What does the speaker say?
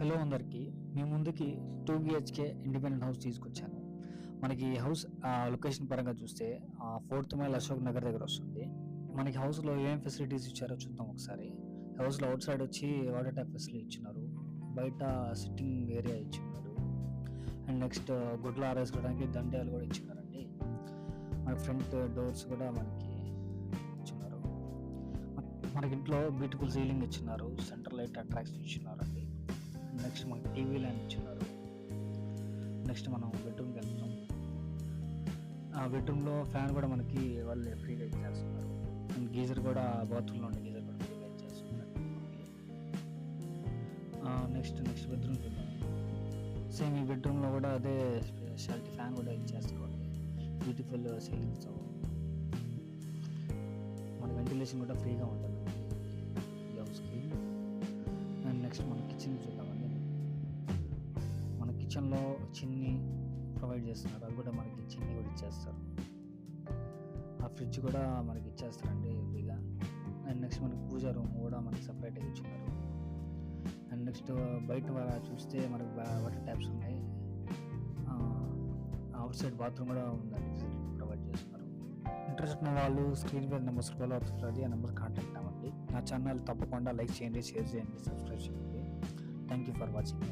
Hello అందరికీ, మీ ముందుకి 2 BHK independent house తీసుకొచ్చాను. మనకి హౌస్ లొకేషన్ పరంగా చూస్తే 4th మైల్ అశోక్ నగర్ దగ్గర వస్తుంది. మనకి హౌస్లో ఏం ఫెసిలిటీస్ ఇచ్చారో చూద్దాం ఒకసారి. హౌస్లో అవుట్ సైడ్ వచ్చి వాటర్ ట్యాప్ ఫెసిలిటీ ఇచ్చినారు, బయట సిట్టింగ్ ఏరియా ఇచ్చినారు, అండ్ నెక్స్ట్ గుడ్లు ఆరేసుకోవడానికి దండాలు కూడా ఇచ్చినారండి. మన ఫ్రంట్ డోర్స్ కూడా మనకి ఇచ్చినారు. మనకి ఇంట్లో బ్యూటిఫుల్ సీలింగ్ ఇచ్చినారు, సెంటర్ లైట్ అట్రాక్షన్ ఇచ్చినారండి. నెక్స్ట్ మనకి టీవీ ల్యాండ్ ఇచ్చినారు. నెక్స్ట్ మనం బెడ్రూమ్కి వెళ్తాం. ఆ బెడ్రూమ్లో ఫ్యాన్ కూడా మనకి వాళ్ళే ఫ్రీగా ఇచ్చేస్తున్నారు. అండ్ గీజర్ కూడా బాత్రూంలో ఉండే గీజర్ కూడా ఫ్రీగా ఇచ్చేస్తున్నారు. నెక్స్ట్ బెడ్రూమ్కి వెళ్తాం. సేమ్ ఈ బెడ్రూమ్లో కూడా అదే స్పెషాలిటీ ఫ్యాన్ కూడా ఇచ్చేసుకోండి. బ్యూటిఫుల్ సీలింగ్తో మన వెంటిలేషన్ కూడా ఫ్రీగా ఉంటుంది ఈ హౌస్కి. అండ్ నెక్స్ట్ మన కిచెన్ చూద్దామండి. మన కిచెన్లో చిన్ని ప్రొవైడ్ చేస్తున్నారు, అది కూడా మనకి చిన్ని కూడా ఇచ్చేస్తారు. ఆ ఫ్రిడ్జ్ కూడా మనకి ఇచ్చేస్తారండి ఫ్రీగా. అండ్ నెక్స్ట్ మనకి పూజ రూమ్ కూడా మనకి సపరేట్గా ఇచ్చినారు. అండ్ నెక్స్ట్ బయట చూస్తే మనకి వాటర్ ట్యాప్స్ ఉన్నాయి. అవుట్ సైడ్ బాత్రూమ్ కూడా ఉందండి, ఫెసిలిటీ ప్రొవైడ్ చేస్తున్నారు. ఇంట్రెస్ట్ ఉన్న వాళ్ళు స్క్రీన్ మీద నెంబర్స్ కాల్ అవుతుంది, ఆ నెంబర్ కాంటాక్ట్ అవ్వండి. నా ఛానల్ తప్పకుండా లైక్ చేయండి, షేర్ చేయండి, సబ్స్క్రైబ్ చేయండి. Thank you for watching.